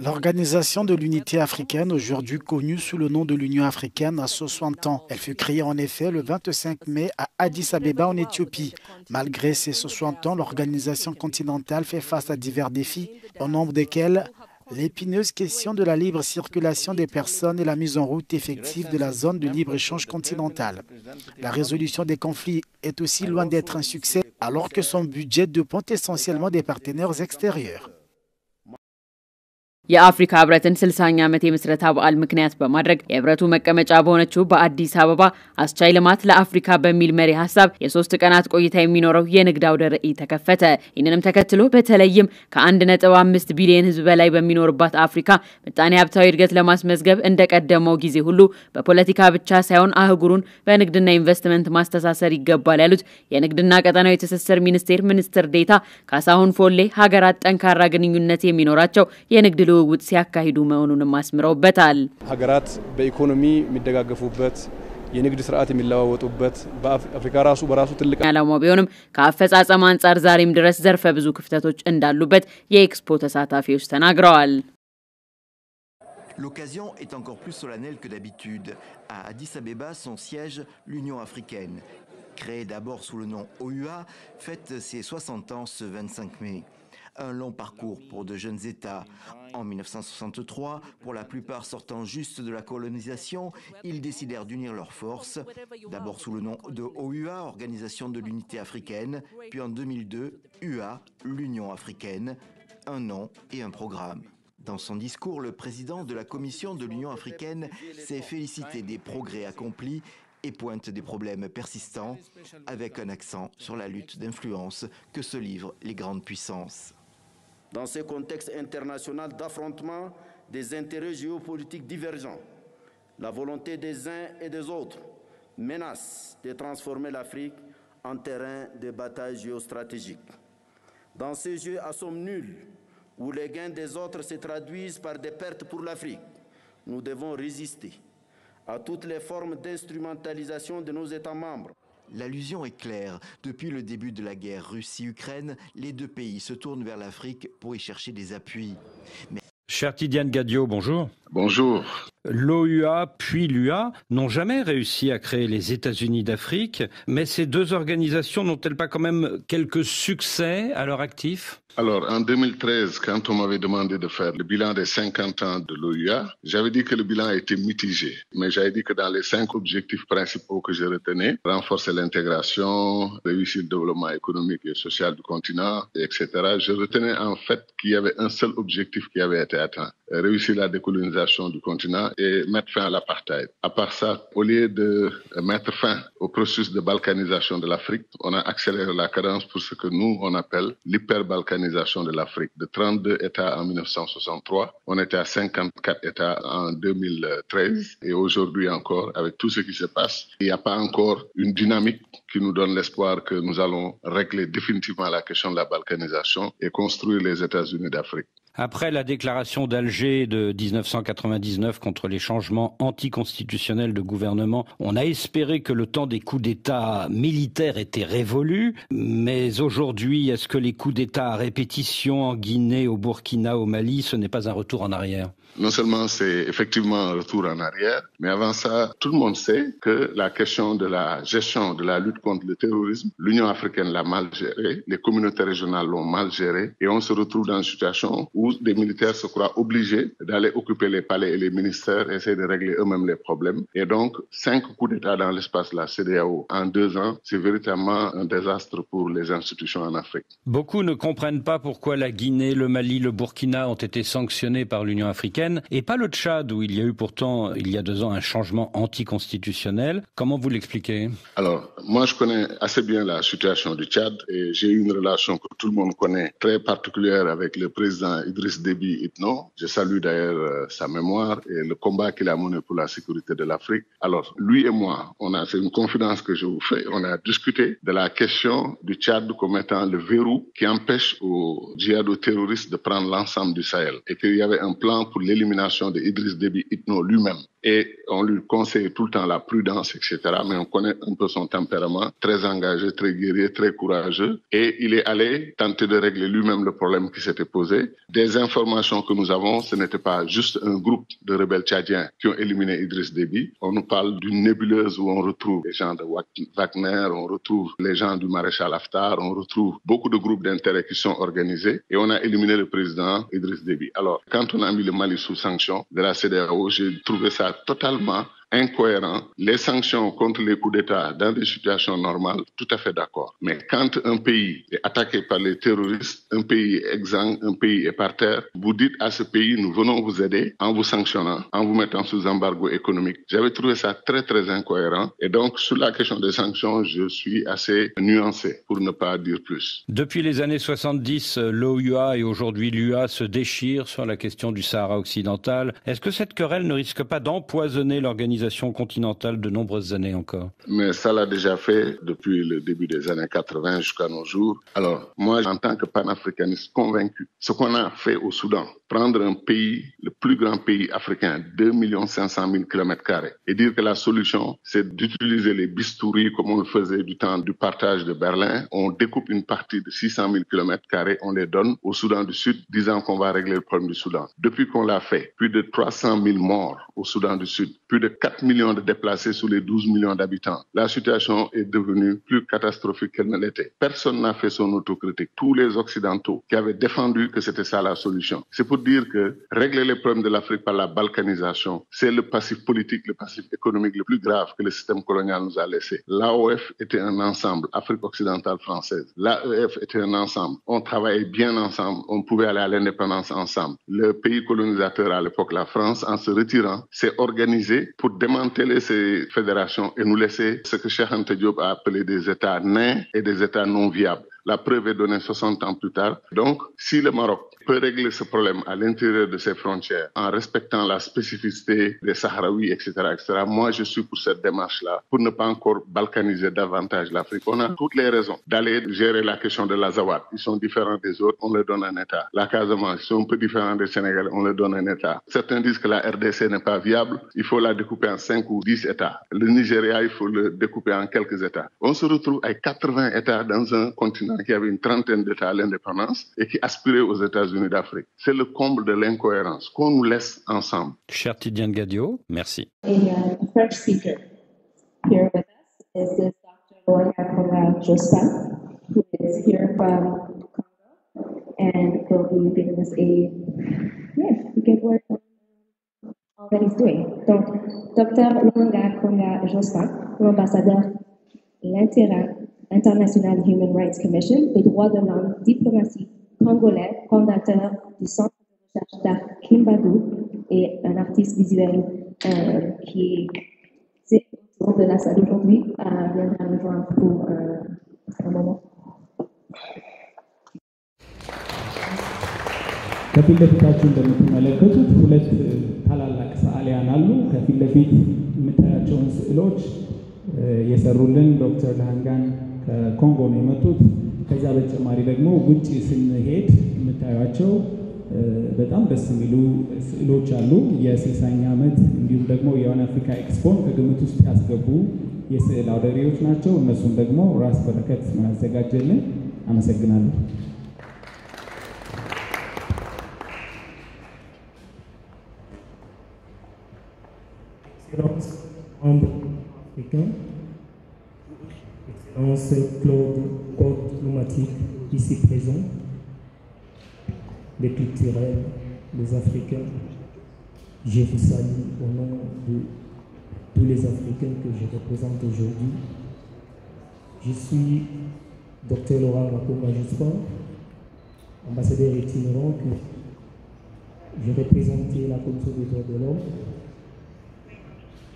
L'Organisation de l'Unité africaine, aujourd'hui connue sous le nom de l'Union africaine, a 60 ans. Elle fut créée en effet le 25 mai à Addis Abeba en Éthiopie. Malgré ses 60 ans, l'organisation continentale fait face à divers défis, au nombre desquels l'épineuse question de la libre circulation des personnes et la mise en route effective de la zone de libre-échange continentale. La résolution des conflits est aussi loin d'être un succès, alors que son budget dépend essentiellement des partenaires extérieurs. የአፍሪካ ህብረትን 60ኛ ዓመት የምስረታ በዓል ምክንያት በማድረግ የህብረቱ መቀመጫ በሆነችው በአዲስ አበባ አስቻይ ልማት ለአፍሪካ በሚል መሪ ሐሳብ የ3 ቀናት ቆይታ የሚኖረው የንግድ አውደ ርዕይ ተከፈተ። ይህንንም ተከትሎ በተለይም ከ1.5 ቢሊዮን ህዝብ በላይ በሚኖርባት አፍሪካ ምጣኔ ሀብታዊ እድገት ለማስመዝገብ እንደቀደመው ጊዜ ሁሉ በፖለቲካ ብቻ ሳይሆን አህጉሩን በንግድና ኢንቨስትመንት ማስተሳሰር ይገባል ያሉት የንግድና ቀጠናዊ ትስስር ሚኒስትር ዴታ ካሳሁን ፎሌ ሀገራት ጠንካራ ግንኙነት የሚኖራቸው የንግድ ውጥ ሲያካሂዱ መሆኑንም አስምረውበታል። ሀገራት በኢኮኖሚ የሚደጋገፉበት የንግድ ስርዓት የሚለዋወጡበት በአፍሪካ ራሱ በራሱ ትልቅ ዓላማው ቢሆንም ከአፈጻጸም አንፃር ዛሬም ድረስ ዘርፈ ብዙ ክፍተቶች እንዳሉበት የኤክስፖ ተሳታፊዎች ተናግረዋል። L'occasion est encore plus solennelle que d'habitude. À Addis Abeba, son siège, l'Union africaine, créée d'abord sous le nom OUA, fête ses 60 ans ce 25 mai. Un long parcours pour de jeunes États. En 1963, pour la plupart sortant juste de la colonisation, ils décidèrent d'unir leurs forces, d'abord sous le nom de OUA, Organisation de l'Unité africaine, puis en 2002, UA, l'Union africaine, un nom et un programme. Dans son discours, le président de la Commission de l'Union africaine s'est félicité des progrès accomplis et pointe des problèmes persistants, avec un accent sur la lutte d'influence que se livrent les grandes puissances. Dans ce contexte international d'affrontement des intérêts géopolitiques divergents, la volonté des uns et des autres menace de transformer l'Afrique en terrain de bataille géostratégique. Dans ces jeux à somme nulle, où les gains des autres se traduisent par des pertes pour l'Afrique, nous devons résister à toutes les formes d'instrumentalisation de nos États membres. L'allusion est claire. Depuis le début de la guerre Russie-Ukraine, les deux pays se tournent vers l'Afrique pour y chercher des appuis. Cher Tidiane Gadio, bonjour. Bonjour. L'OUA puis l'UA n'ont jamais réussi à créer les États-Unis d'Afrique, mais ces deux organisations n'ont-elles pas quand même quelques succès à leur actif ? Alors, en 2013, quand on m'avait demandé de faire le bilan des 50 ans de l'OUA, j'avais dit que le bilan était mitigé. Mais j'avais dit que dans les 5 objectifs principaux que je retenais, renforcer l'intégration, réussir le développement économique et social du continent, etc., je retenais en fait qu'il y avait un seul objectif qui avait été atteint, réussir la décolonisation du continent et mettre fin à l'apartheid. À part ça, au lieu de mettre fin au processus de balkanisation de l'Afrique, on a accéléré la cadence pour ce que nous, on appelle l'hyperbalkanisation de l'Afrique. De 32 États en 1963, on était à 54 États en 2013 et aujourd'hui encore, avec tout ce qui se passe, il n'y a pas encore une dynamique qui nous donne l'espoir que nous allons régler définitivement la question de la balkanisation et construire les États-Unis d'Afrique. Après la déclaration d'Alger de 1999 contre les changements anticonstitutionnels de gouvernement, on a espéré que le temps des coups d'État militaires était révolu. Mais aujourd'hui, est-ce que les coups d'État à répétition en Guinée, au Burkina, au Mali, ce n'est pas un retour en arrière ? Non seulement c'est effectivement un retour en arrière, mais avant ça, tout le monde sait que la question de la gestion de la lutte contre le terrorisme, l'Union africaine l'a mal gérée, les communautés régionales l'ont mal gérée, et on se retrouve dans une situation où des militaires se croient obligés d'aller occuper les palais et les ministères, essayer de régler eux-mêmes les problèmes. Et donc, 5 coups d'État dans l'espace de la CEDEAO en 2 ans, c'est véritablement un désastre pour les institutions en Afrique. Beaucoup ne comprennent pas pourquoi la Guinée, le Mali, le Burkina ont été sanctionnés par l'Union africaine et pas le Tchad où il y a eu pourtant, il y a 2 ans, un changement anticonstitutionnel. Comment vous l'expliquez ? Alors, moi je connais assez bien la situation du Tchad et j'ai eu une relation que tout le monde connaît très particulière avec le président Idriss Déby Itno. Je salue d'ailleurs sa mémoire et le combat qu'il a mené pour la sécurité de l'Afrique. Alors, lui et moi, c'est une confidence que je vous fais, on a discuté de la question du Tchad comme étant le verrou qui empêche aux djihado-terroristes de prendre l'ensemble du Sahel et qu'il y avait un plan pour l'élimination de Idriss Déby Itno lui-même. et on lui conseille tout le temps la prudence, etc. Mais on connaît un peu son tempérament, très engagé, très guerrier, très courageux. Et il est allé tenter de régler lui-même le problème qui s'était posé. Des informations que nous avons, ce n'était pas juste un groupe de rebelles tchadiens qui ont éliminé Idriss Déby. On nous parle d'une nébuleuse où on retrouve les gens de Wagner, on retrouve les gens du maréchal Haftar, on retrouve beaucoup de groupes d'intérêt qui sont organisés et on a éliminé le président Idriss Déby. Alors, quand on a mis le Mali sous sanction de la CEDEAO, j'ai trouvé ça totalement incohérent. Les sanctions contre les coups d'État dans des situations normales, tout à fait d'accord. Mais quand un pays est attaqué par les terroristes, un pays est exsangue, un pays est par terre, vous dites à ce pays, nous venons vous aider en vous sanctionnant, en vous mettant sous embargo économique. J'avais trouvé ça très, très incohérent. Et donc, sur la question des sanctions, je suis assez nuancé, pour ne pas dire plus. Depuis les années 70, l'OUA et aujourd'hui l'UA se déchirent sur la question du Sahara occidental. Est-ce que cette querelle ne risque pas d'empoisonner l'organisation continentale de nombreuses années encore? Mais ça l'a déjà fait depuis le début des années 80 jusqu'à nos jours. Alors, moi, en tant que panafricaniste convaincu, ce qu'on a fait au Soudan, prendre un pays, le plus grand pays africain, 2 500 000 km², et dire que la solution, c'est d'utiliser les bistouris comme on le faisait du temps du partage de Berlin. On découpe une partie de 600 000 km², on les donne au Soudan du Sud, disant qu'on va régler le problème du Soudan. Depuis qu'on l'a fait, plus de 300 000 morts au Soudan du Sud, plus de 4 millions de déplacés sur les 12 millions d'habitants. La situation est devenue plus catastrophique qu'elle ne l'était. Personne n'a fait son autocritique. Tous les Occidentaux qui avaient défendu que c'était ça la solution. C'est pour dire que régler les problèmes de l'Afrique par la balkanisation, c'est le passif politique, le passif économique le plus grave que le système colonial nous a laissé. L'AOF était un ensemble, Afrique occidentale française. L'AEF était un ensemble. On travaillait bien ensemble. On pouvait aller à l'indépendance ensemble. Le pays colonisateur à l'époque, la France, en se retirant, s'est organisé pour démanteler ces fédérations et nous laisser ce que Cheikh Anta Diop a appelé des États nains et des États non viables. La preuve est donnée 60 ans plus tard. Donc, si le Maroc peut régler ce problème à l'intérieur de ses frontières en respectant la spécificité des Sahraouis, etc., moi, je suis pour cette démarche-là, pour ne pas encore balkaniser davantage l'Afrique. On a toutes les raisons d'aller gérer la question de l'Azawad. Ils sont différents des autres, on leur donne un État. La Casamance, ils sont un peu différents des Sénégalais, on leur donne un État. Certains disent que la RDC n'est pas viable, il faut la découper en 5 ou 10 États. Le Nigeria, il faut le découper en quelques États. On se retrouve avec 80 États dans un continent qui avait une trentaine d'États à l'indépendance et qui aspirait aux États-Unis d'Afrique. C'est le comble de l'incohérence qu'on nous laisse ensemble. Cher Tidiane Gadio, merci. A French speaker here with us is this Dr. Loya Jospin, who is here from Congo and will be giving us a good word on all that he's doing. Donc, Dr. Loya Jospin, l'ambassadeur l'intérêt International Human Rights Commission, le droit de l'homme, diplomatie congolais, fondateur du centre de recherche d'art Kimbadou et un artiste visuel qui est autour de la salle aujourd'hui, viendra nous joindre pour un moment. ከፊት ለፊታችሁ እንደምትመለከቱት ሁለት ታላላቅ ሰዓሊያን አሉ። ከፊት ለፊት የምታያቸውን ስዕሎች የሰሩልን ዶክተር ለሃንጋን ከኮንጎ ነው የመጡት። ከዛ በተጨማሪ ደግሞ ውጪ ስንሄድ የምታዩቸው በጣም ደስ የሚሉ ስዕሎች አሉ። የ60ኛ ዓመት እንዲሁም ደግሞ የዋን አፍሪካ ኤክስፖን ከግምት ውስጥ ያስገቡ የስዕል አውደ ርዕዮች ናቸው። እነሱን ደግሞ ራስ በረከት ማዘጋጀልን። አመሰግናለሁ። Excellence Claude diplomatique ici présent, les culturels, les Africains, je vous salue au nom de tous les Africains que je représente aujourd'hui. Je suis Dr. Laurent Makonga Jospin, ambassadeur itinérant que j'ai représenté la Commission des droits de l'homme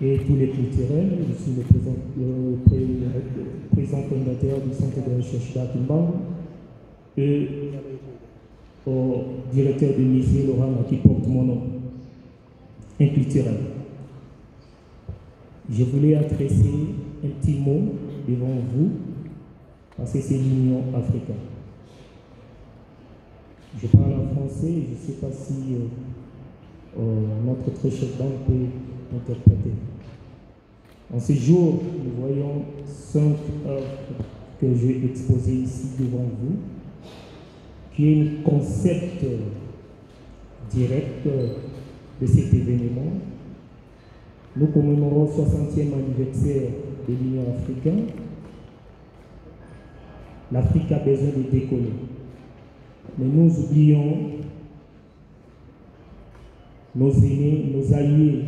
et tous les culturels. Je suis le président fondateur du Centre de recherche d'Akimbang et au directeur du musée Laurent qui porte mon nom, un culturel. Je voulais adresser un petit mot devant vous parce que c'est l'Union africaine. Je parle en français, je ne sais pas si notre très cher dame peut interpréter. En ce jour, nous voyons 5 œuvres que j'ai exposées ici devant vous, qui est un concept direct de cet événement. Nous commémorons le 60e anniversaire de l'Union africaine. L'Afrique a besoin de décoller. Mais nous oublions nos aînés, nos alliés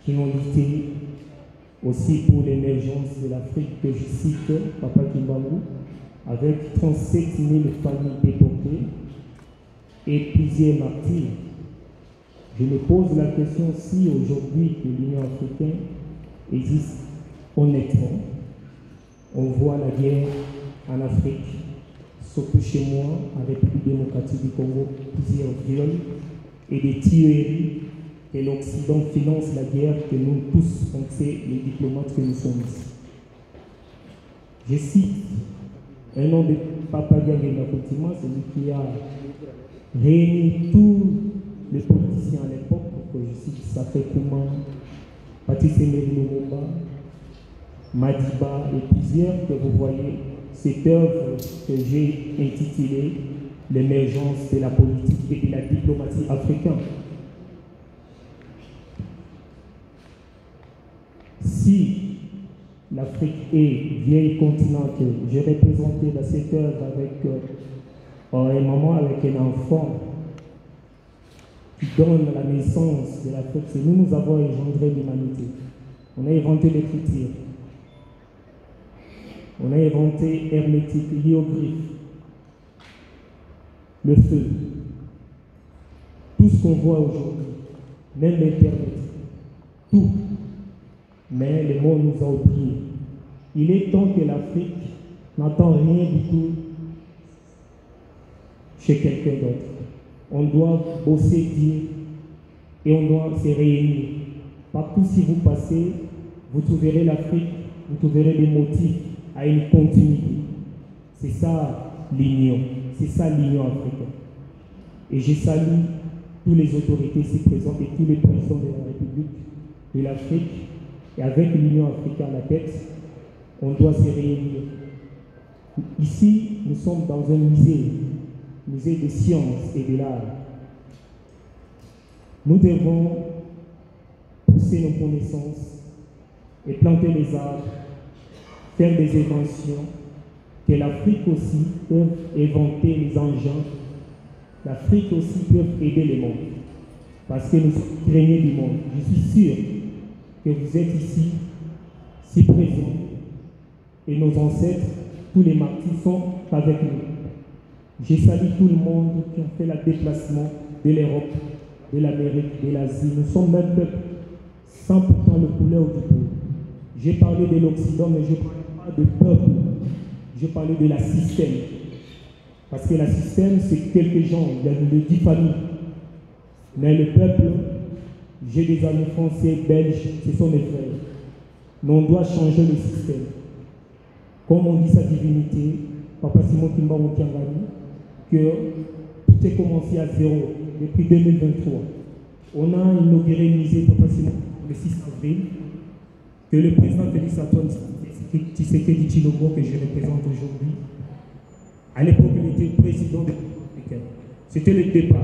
qui ont lutté aussi pour l'émergence de l'Afrique, que je cite, Papa Kimbangu, avec 37 000 familles déportées et plusieurs martyrs. Je me pose la question si aujourd'hui que l'Union africaine existe honnêtement. On voit la guerre en Afrique, surtout chez moi, en République démocratique du Congo, plusieurs viols et des tueries, et l'Occident finance la guerre que nous tous, on sait, les diplomates que nous sommes ici. Je cite un nom de Papa Gagé Fatima, celui qui a réuni tous les politiciens à l'époque, que je cite Safé Kouma, Patrice Emery Lumumba, Madiba et plusieurs que vous voyez, cette œuvre que j'ai intitulée L'émergence de la politique et de la diplomatie africaine. Si l'Afrique est vieille continent que j'ai représenté dans cette œuvre avec un moment avec un enfant qui donne la naissance de l'Afrique, c'est nous avons engendré l'humanité. On a inventé l'écriture. On a inventé hermétique, hiéroglyphe, le feu. Tout ce qu'on voit aujourd'hui, même l'Internet, tout. Mais le monde nous a oubliés. Il est temps que l'Afrique n'entend rien du tout chez quelqu'un d'autre. On doit bosser Dieu et on doit se réunir. Partout si vous passez, vous trouverez l'Afrique, vous trouverez des motifs à une continuité. C'est ça l'union, c'est ça l'union africaine. Et je salue toutes les autorités ici présentes et tous les présidents de la République de l'Afrique. Et avec l'Union africaine à la tête, on doit se réunir. Ici, nous sommes dans un musée des sciences et de l'art. Nous devons pousser nos connaissances et planter les arbres, faire des inventions, que l'Afrique aussi peut inventer les engins. L'Afrique aussi peut aider le monde. Parce que nous sommes les premiers du monde. Je suis sûr que vous êtes ici, si présents. Et nos ancêtres, tous les martyrs sont avec nous. Je salue tout le monde qui ont fait le déplacement de l'Europe, de l'Amérique, de l'Asie. Nous sommes même peuple, sans pourtant le couleur du peuple. J'ai parlé de l'Occident, mais je ne parle pas de peuple. Je parlais de la système. Parce que la système, c'est quelques gens, il y a de 10 familles. Mais le peuple, j'ai des amis français, belges, ce sont mes frères. Mais on doit changer le système. Comme on dit sa divinité, Papa Simon Kimba Mokiangani, que tout est commencé à zéro depuis 2023. On a inauguré le musée Papa Simon le 6 avril, que le président Félix Antoine Tshisekedi Tshilombo, que je représente aujourd'hui, à l'époque, il était président de l'Afrique. C'était le départ.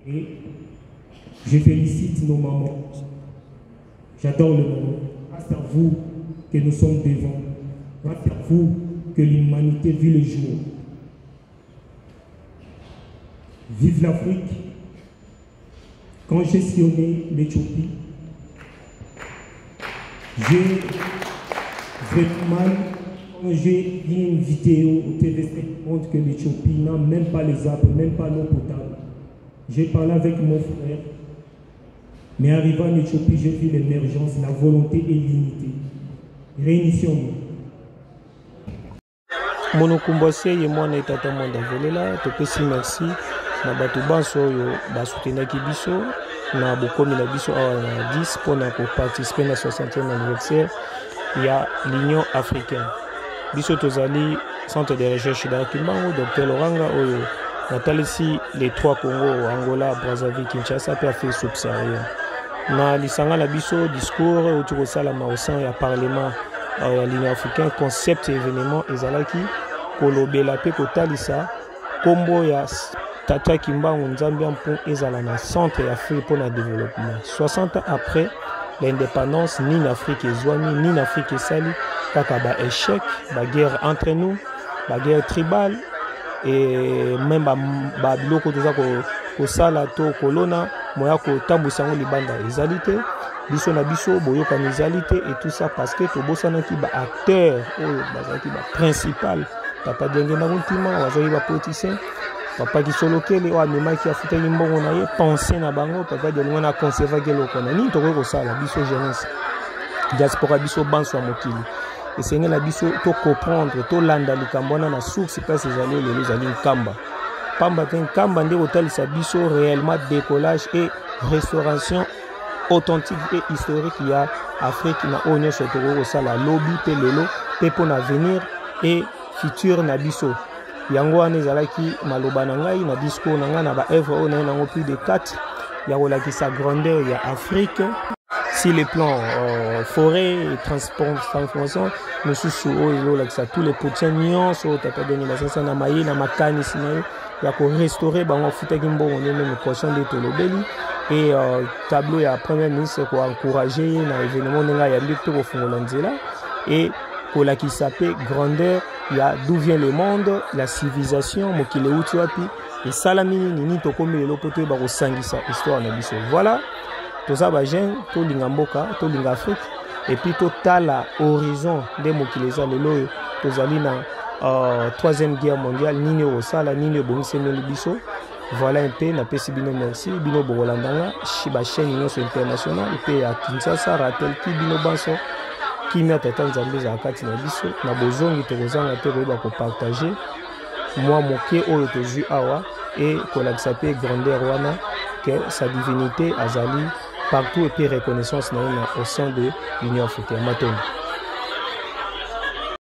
Et je félicite nos mamans. J'adore le moment. Grâce à vous que nous sommes devant. Grâce à vous que l'humanité vit le jour. Vive l'Afrique. Quand j'ai sillonné l'Éthiopie, j'ai vraiment mal. Quand j'ai vu une vidéo au TV7 qui montre que l'Éthiopie n'a même pas les arbres, même pas l'eau potable. J'ai parlé avec mon frère. Mais arrivant en Éthiopie, j'ai vu l'émergence, la volonté et l'unité. Réunissons-nous. Monokumbose ye mwana etata mwanda velela topesi merci na bato banso oyo basutenaki biso na bokomi na biso awa na 10 mpona koparticipe na 60e anniversaire ya l'Union africaine. Biso tozali centre de recherche d'Art Kimbangu, Dr Loranga oyo natalisi les 3 Congo, Angola, Brazzaville, Kinshasa pe Afrique subsaharienne. na lisanga na biso discours uti kosalama au sein ya parlement ya l'Union africaine concept événement ezalaki kolobela pe kotalisa kombo ya Tata Kimbangu Nzambia mpo ezala na centre ya Afrique pour le développement. 60 ans après l'indépendance, ni l'Afrique ezwami, ni l'Afrique esali, kaka ba échec, ba guerre entre nous, ba guerre tribale, et même ba biloko toza ko sala to kolona, moya ko tambusango libanda ezalité, biso na biso boyoka ezalité et tout ça parce que to bosana ki ba acteur, bazaki ba principal, papa denge na ntima, wazoi ba politicien. Papa qui solo kele o amema qui a foutu mbongo na ye penser na bango papa de ngona conserver kele ko na ni to ko sala biso jeunesse diaspora biso banso mokili et c'est ngela biso to comprendre to landa likambona na source place ezali lelo ezali nkamba pamba te nkamba nde kotalisa biso réellement décollage et restauration authentique et historique ya Afrique na onyo soto ko sala lobby pe lelo pe pour l'avenir et futur na biso. Yango ane zalaki maloba na ngai na discours na ngai na ba œuvre on a nango plus de 4 ya kolaki sa grandeur ya Afrique si les plans forêt et transformation nous sous o la ça tous les potiens nyonso tata deni la sasa na mayi na makani sinayo ya ko restaurer bango futa kimbongo ne même caution de tolobeli et tableau ya premier ministre ko encourager na événement nga ya mbito ko fungola nzela et kolaki sape grandeur ya d'où vient le monde, la civilisation, mokile uti wapi, et salamini nini tokomi lelo poto ba ko sangisa histoire na biso. Voilà, to za ba jeune, to linga mboka, to linga Afrique, et puis to tala horizon de mokile za lelo to zali na 3e guerre mondiale nini o sala nini bomise meli biso. Voilà un peu na pesi bino merci bino bolandanga ba chaîne nyonso internationale pe ya Kinshasa ratel ki bino banso kimia tata nzambe za kati na biso na bozongi tokozanga te koyeba kopartager moi moke oyo tozwi awa et kolakisa pe grandeur wana que sa divinité azali partout et puis reconnaissance na au sein de l'Union africaine. Matondo.